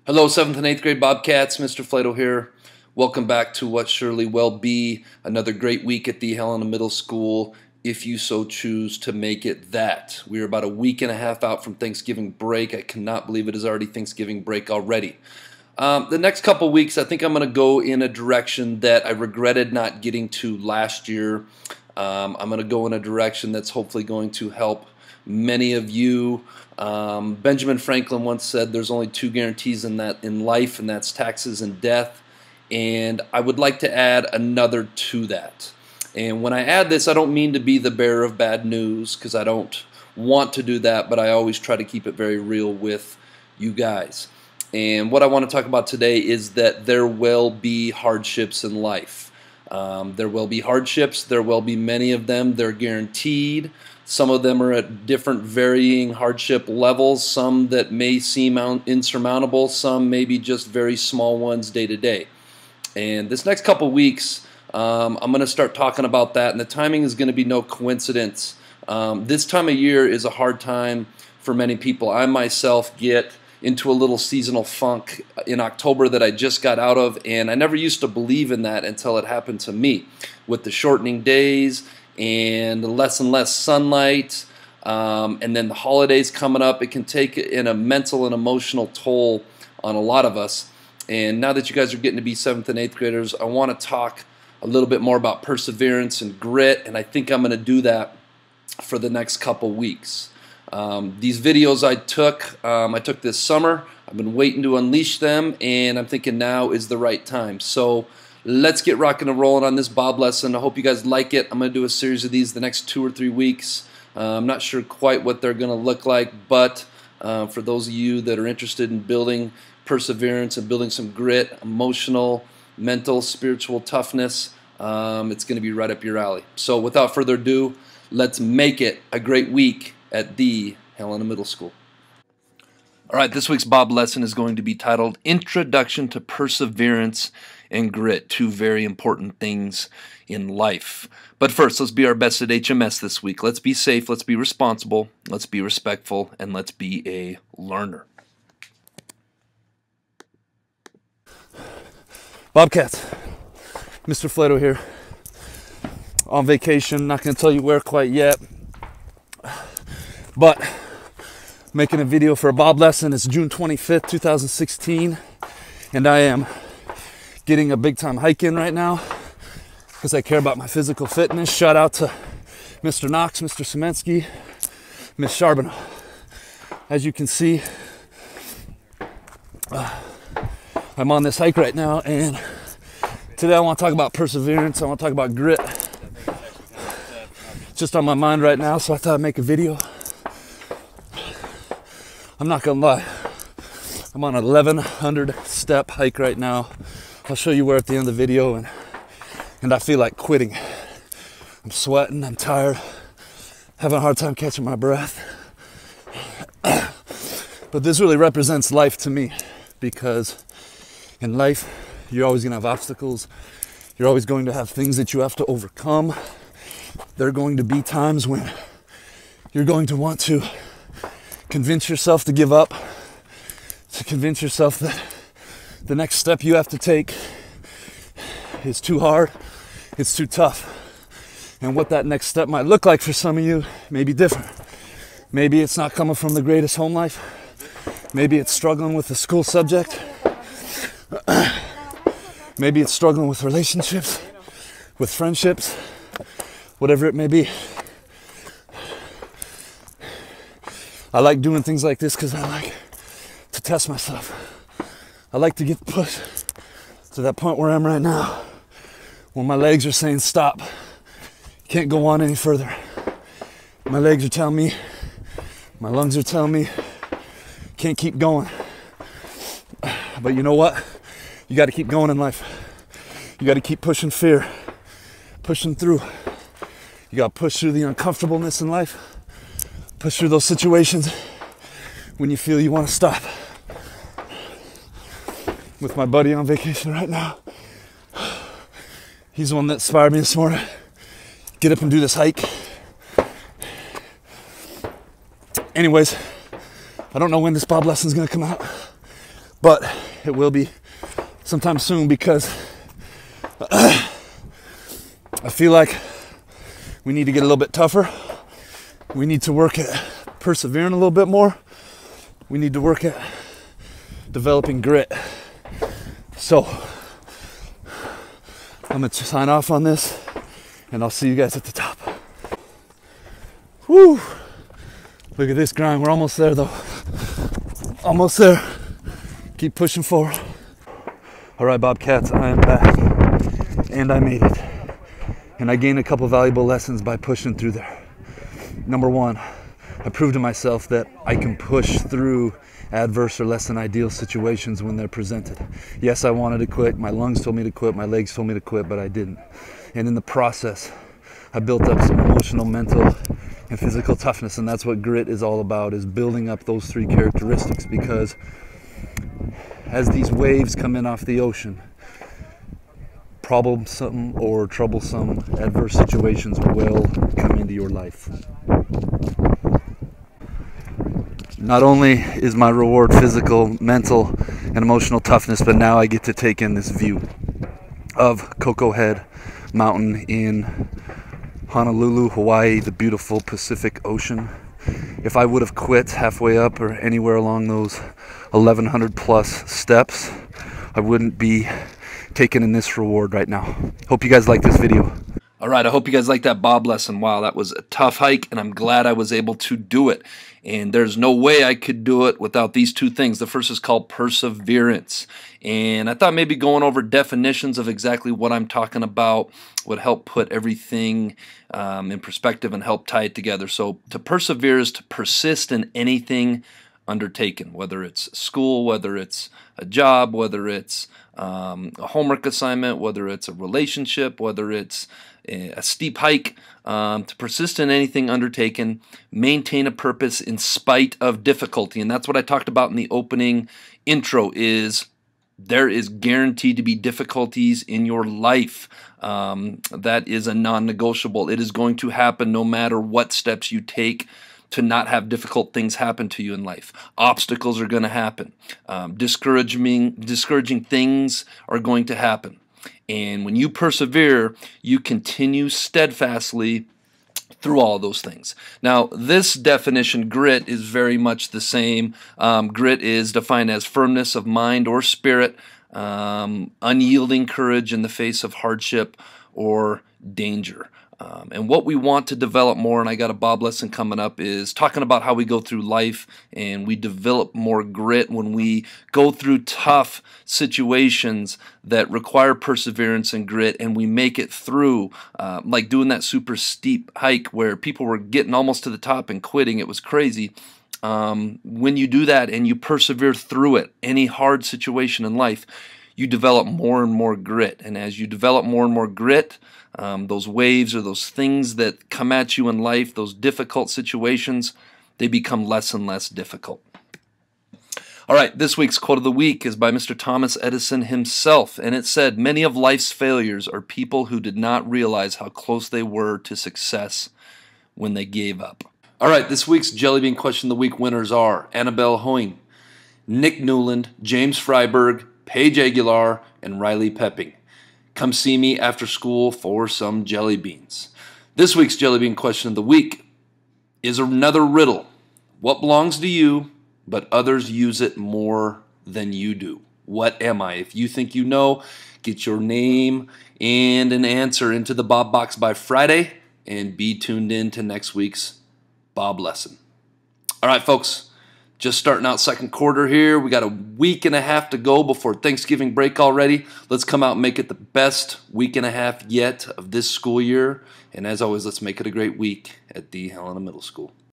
Hello, 7th and 8th grade Bobcats. Mr. Flato here. Welcome back to what surely will be another great week at the Helena Middle School, if you so choose to make it that. We are about a week and a half out from Thanksgiving break. I cannot believe it is already Thanksgiving break already. The next couple weeks, I think I'm going to go in a direction that I regretted not getting to last year. I'm going to go in a direction that's hopefully going to help many of you. Benjamin Franklin once said there's only two guarantees in life, and that's taxes and death. And I would like to add another to that. And when I add this, I don't mean to be the bearer of bad news, because I don't want to do that, but I always try to keep it very real with you guys. And what I want to talk about today is that there will be hardships in life. There will be hardships. There will be many of them. They're guaranteed. Some of them are at different varying hardship levels, some that may seem insurmountable, some maybe just very small ones day to day. And this next couple weeks, I'm going to start talking about that, and the timing is going to be no coincidence. This time of year is a hard time for many people. I myself get into a little seasonal funk in October that I just got out of, and I never used to believe in that until it happened to me. With the shortening days and less sunlight, and then the holidays coming up, it can take in a mental and emotional toll on a lot of us. And now that you guys are getting to be 7th and 8th graders, I want to talk a little bit more about perseverance and grit, and I think I'm going to do that for the next couple weeks. These videos I took this summer. I've been waiting to unleash them, and I'm thinking now is the right time. So let's get rocking and rolling on this Bob lesson. I hope you guys like it. I'm going to do a series of these the next 2 or 3 weeks. I'm not sure quite what they're going to look like, but for those of you that are interested in building perseverance and building some grit, emotional, mental, spiritual toughness, it's going to be right up your alley. So without further ado, let's make it a great week at the Helena Middle School. All right, this week's Bob lesson is going to be titled Introduction to Perseverance and Grit, two very important things in life. But first, let's be our best at HMS this week. Let's be safe, let's be responsible, let's be respectful, and let's be a learner. Bobcats, Mr. Flato here, on vacation. Not going to tell you where quite yet, but making a video for a Bob lesson. It's June 25th, 2016, and I am getting a big time hike in right now because I care about my physical fitness. Shout out to Mr. Knox, Mr. Semensky, Miss Charbonneau. As you can see, I'm on this hike right now, and today I want to talk about perseverance. I want to talk about grit. It's just on my mind right now, so I thought I'd make a video. I'm not gonna lie, I'm on an 1,100 step hike right now. I'll show you where at the end of the video, and I feel like quitting. I'm sweating, I'm tired, having a hard time catching my breath. But this really represents life to me, because in life, you're always gonna have obstacles. You're always going to have things that you have to overcome. There are going to be times when you're going to want to convince yourself to give up, to convince yourself that the next step you have to take is too hard, it's too tough. And what that next step might look like for some of you may be different. Maybe it's not coming from the greatest home life. Maybe it's struggling with a school subject. Maybe it's struggling with relationships, with friendships, whatever it may be. I like doing things like this because I like to test myself. I like to get pushed to that point where I am right now, where my legs are saying stop, can't go on any further. My legs are telling me, my lungs are telling me, can't keep going. But you know what? You got to keep going in life. You got to keep pushing fear, pushing through. You got to push through the uncomfortableness in life. Push through those situations when you feel you want to stop. With my buddy on vacation right now. He's the one that inspired me this morning. Get up and do this hike. Anyways, I don't know when this Bob lesson is going to come out, but it will be sometime soon because I feel like we need to get a little bit tougher. We need to work at persevering a little bit more. We need to work at developing grit. So I'm gonna sign off on this, and I'll see you guys at the top. Woo! Look at this grind. We're almost there though. Almost there. Keep pushing forward. All right, Bobcats, I am back, and I made it. And I gained a couple valuable lessons by pushing through there. Number one, I proved to myself that I can push through adverse or less than ideal situations when they're presented. Yes, I wanted to quit. My lungs told me to quit. My legs told me to quit, but I didn't. And in the process, I built up some emotional, mental, and physical toughness. And that's what grit is all about, is building up those three characteristics, because as these waves come in off the ocean, troublesome or troublesome adverse situations will come into your life. Not only is my reward physical, mental, and emotional toughness, but now I get to take in this view of Coco Head Mountain in Honolulu, Hawaii, the beautiful Pacific Ocean. If I would have quit halfway up or anywhere along those 1,100 plus steps, I wouldn't be taking in this reward right now. Hope you guys like this video. All right, I hope you guys like that B.O.B lesson. Wow, that was a tough hike, and I'm glad I was able to do it. And there's no way I could do it without these two things. The first is called perseverance. And I thought maybe going over definitions of exactly what I'm talking about would help put everything in perspective and help tie it together. So to persevere is to persist in anything undertaken, whether it's school, whether it's a job, whether it's a homework assignment, whether it's a relationship, whether it's a steep hike, to persist in anything undertaken, maintain a purpose in spite of difficulty. And that's what I talked about in the opening intro, is there is guaranteed to be difficulties in your life. That is a non-negotiable. It is going to happen no matter what steps you take to not have difficult things happen to you in life. Obstacles are going to happen. Discouraging things are going to happen. And when you persevere, you continue steadfastly through all of those things. Now, this definition, grit, is very much the same. Grit is defined as firmness of mind or spirit, unyielding courage in the face of hardship or danger. And what we want to develop more, and I got a B.O.B lesson coming up, is talking about how we go through life and we develop more grit when we go through tough situations that require perseverance and grit, and we make it through, like doing that super steep hike where people were getting almost to the top and quitting. It was crazy. When you do that and you persevere through it, any hard situation in life, you develop more and more grit. And as you develop more and more grit, those waves or those things that come at you in life, those difficult situations, they become less and less difficult. All right, this week's quote of the week is by Mr. Thomas Edison himself, and it said, "Many of life's failures are people who did not realize how close they were to success when they gave up." All right, this week's Jellybean Question of the Week winners are Annabelle Hoing, Nick Newland, James Freiberg, Paige Aguilar, and Riley Pepping. Come see me after school for some jelly beans. This week's Jellybean Question of the Week is another riddle. What belongs to you, but others use it more than you do? What am I? If you think you know, get your name and an answer into the B.O.B box by Friday, and be tuned in to next week's B.O.B lesson. All right, folks. Just starting out second quarter here. We got a week and a half to go before Thanksgiving break already. Let's come out and make it the best week and a half yet of this school year. And as always, let's make it a great week at the Helena Middle School.